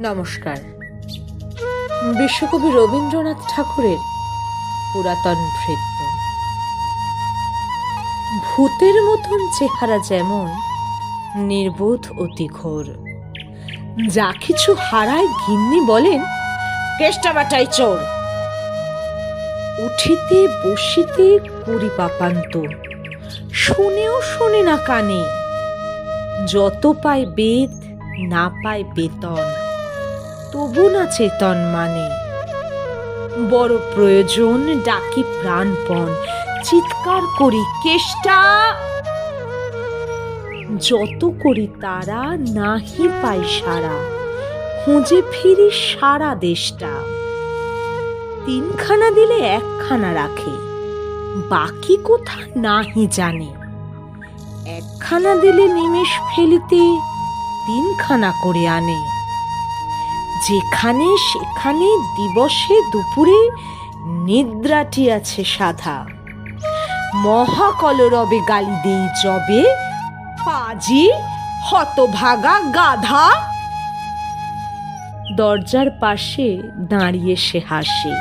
নমস্কার। বিশ্বকবি রবীন্দ্রনাথ ঠাকুরের পুরাতন ভৃত্য। ভূতের মতন চেহারা যেমন নির্বোধ অতি ঘোর, যা কিছু হারায় গিন্নি বলেন কেষ্টা বাটাই চোর। উঠিতে বসিতে করি পাপান্ত, শুনেও শোনে না কানে। যত পায় বেদ না পায় বেতন, তবু না চেতন মানে। বড় প্রয়োজন ডাকি প্রাণপণ, চিৎকার করি কেষ্টা। যত করি তারা নাহি পাই সারা, খুঁজে ফিরি সারা দেশটা। তিনখানা দিলে একখানা রাখে, বাকি কোথা নাহি জানে। একখানা দিলে নিমেষ ফেলিতে তিনখানা করে আনে। যেখানে সেখানে দিবসে দুপুরে নিদ্রাটি আছে সাধা। মহাকলরবে গালি দেই যবে, পাজি হতভাগা গাধা। দরজার পাশে দাঁড়িয়ে সে হাসে,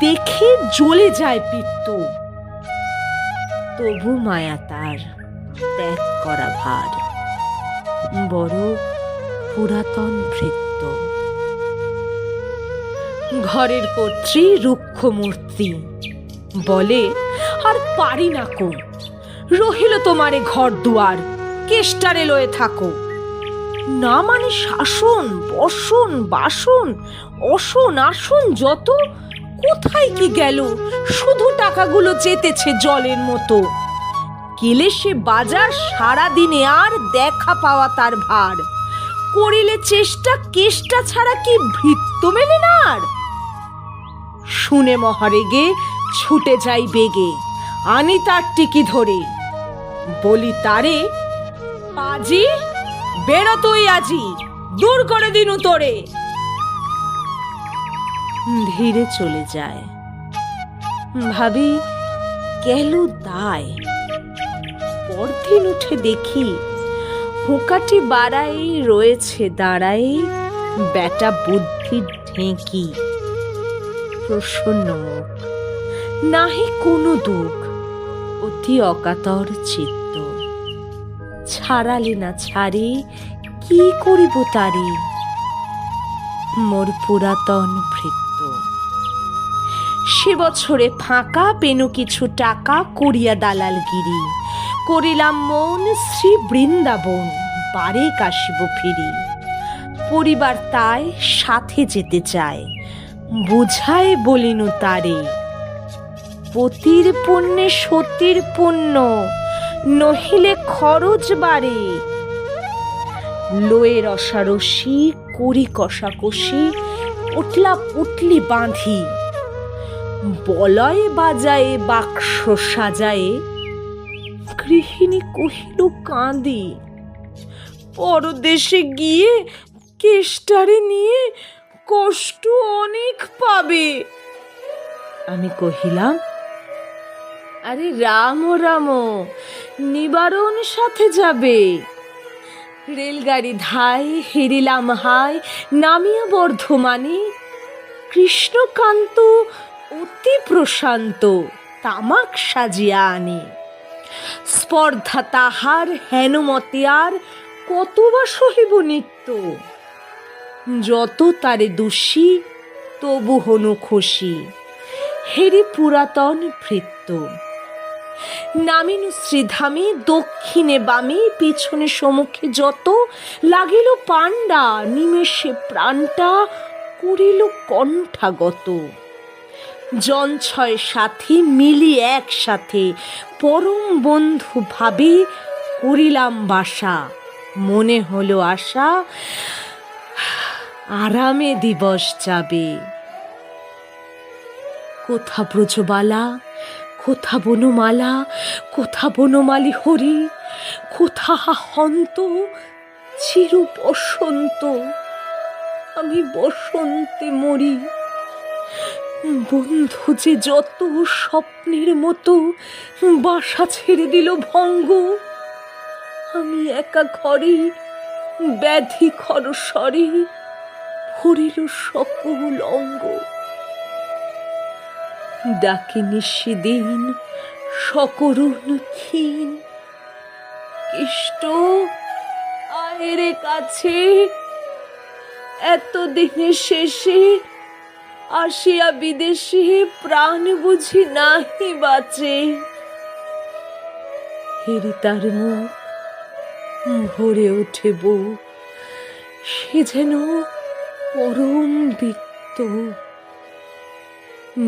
দেখে জ্বলে যায় পিত্ত। তবু মায়া তার ত্যাগ করা ভার, বড় পুরাতন ভৃত্য। ঘরের কর্ত্রী রুক্ষ মূর্তি, বলে আর পারি না কো। রহিল তোমারে ঘর দুয়ার, কেষ্টারে লয়ে থাকো। না মানে শাসন বসন বাসন, অসন আসন যত কোথায় কি গেল। শুধু টাকাগুলো চেতেছে জলের মতো। গেলে সে বাজার সারা দিনে আর দেখা পাওয়া তার ভার। করিলে চেষ্টা কেষ্টা ছাড়া কি ভৃত্য মেলে না আর। শুনে মহারেগে ছুটে যাই বেগে, আনি তার টিকি ধরে। বলি তারে, পাজি বেরো তুই আজি, দূর করে দিনু তোরে। ধীরে চলে যায়। ভাবি গেল দায়। পরদিন উঠে দেখি হুঁকাটি বাড়াই রয়েছে দাঁড়াই বেটা বুদ্ধির ঢেঁকি। প্রসন্ন মুখ, নাহি কোনো দুঃখ, অতি অকাতর চিত্ত। ছাড়ালে না ছাড়ে কি করিব তারে, মোর পুরাতন ভৃত্য। সে বছরে ফাঁকা পেনু কিছু টাকা করিয়া দালালগিরি। করিলাম মন শ্রী বৃন্দাবন, বারে কাশিব ফিরি। পরিবার তাই সাথে যেতে চায়, বুঝায় বলিনু তারে। পতির পুণ্যে সতীর পুণ্য, নহিলে খরচ বাড়ে। লয়ে রসারসি করি কষাকষি, পুটলা পুটলি বাঁধি। বলয় বাজায়ে বাক্স সাজায়ে, গৃহিণী কহিল কাঁদি। পরদেশে গিয়ে কেষ্টারে নিয়ে কষ্ট অনেক পাবে। আমি কহিলাম, আরে রাম রাম, নিবারণ সাথে যাবে। রেলগাড়ি ধাই হেরিলাম হাই, নামিয়া বর্ধমানে। কৃষ্ণকান্ত অতি প্রশান্ত, তামাক সাজিয়া আনে। স্পর্ধা তাহার হেনমতে আর কতবা সহিব নিত্য। যত তারে দোষী তবু হনু খুশি, হেরি পুরাতন ভৃত্য। নামিনু শ্রীধামে দক্ষিণে বামে, পিছনে সম্মুখে যত। লাগিল পাণ্ডা নিমেষে প্রাণটা করিল কণ্ঠাগত। জন ছয় সাথী মিলি একসাথে, পরম বন্ধু ভাবে করিলাম বাসা। মনে হলো আশা আরামে দিবস যাবে। কোথা ব্রজবালা, কোথা বনমালা, কোথা বনমালী হরি। কোথা হন্ত চির বসন্ত, আমি বসন্তে মরি। বন্ধু যে যত স্বপ্নের মতো বাসা ছেড়ে দিল ভঙ্গ। আমি একা ঘরে ব্যাধি খরস্বরে ধরিল সকল অঙ্গ। ডাকে নিশিদিন সকরুণ ক্ষীণ, কেষ্ট আয়ের কাছে, এতদিনের শেষে আসিয়া বিদেশে প্রাণ বুঝি নাহি বাঁচে। হেরি তার মুখ, ভরে ওঠে বুক, সে যেন পরম বিত্ত।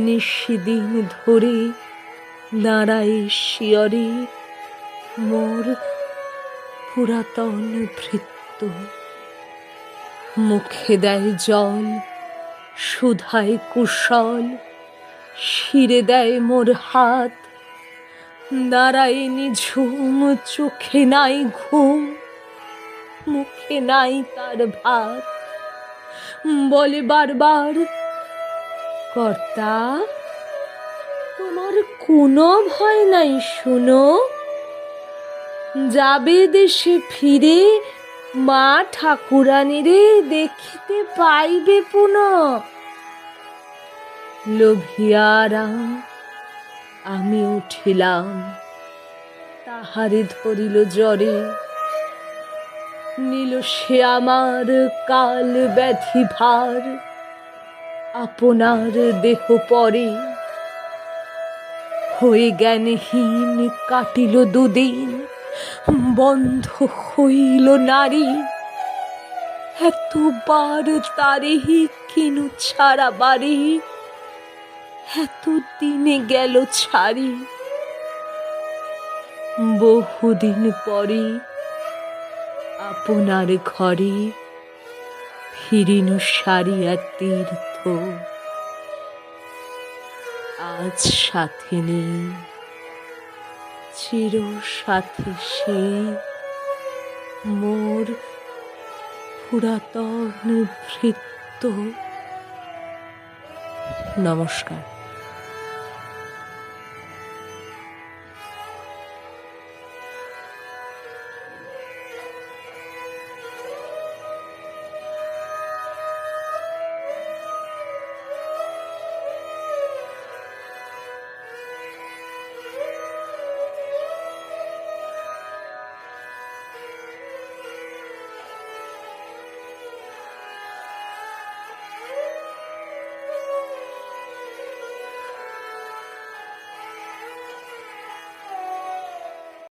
নিশিদিন ধরে দাঁড়ায় শিয়রে মোর পুরাতন ভৃত্য। মুখে দেয় জল, সুধায় কুশল, শিরে দেয় মোর হাত। দাঁড়ায় নিঝুম, চোখে নাই ঘুম, মুখে নাই তার ভাত। বলে বারবার, কর্তা তোমার কোনো ভয় নাই শুনো, যাবে দেশে ফিরে মা ঠাকুরানীরে দেখিতে পাইবে পুনঃ। লোভিয়ারাম আমি উঠিলাম, তাহারে ধরিল জ্বরে। নিল সে আমার কাল ব্যাধি ভার, আপনার দেহ পরে। হয়ে জ্ঞানহীন কাটিল দুদিন, বন্ধ হইল নারী। এতবার তারে কিনু ছাড়া বাড়ি, এত দিনে গেল ছাড়ি। বহুদিন পরে আপনার ঘরে ফিরিনু সারিয়া তীর্থ। আজ সাথে নেই, চির সাথে সে মোর পুরাতন ভৃত্য। নমস্কার।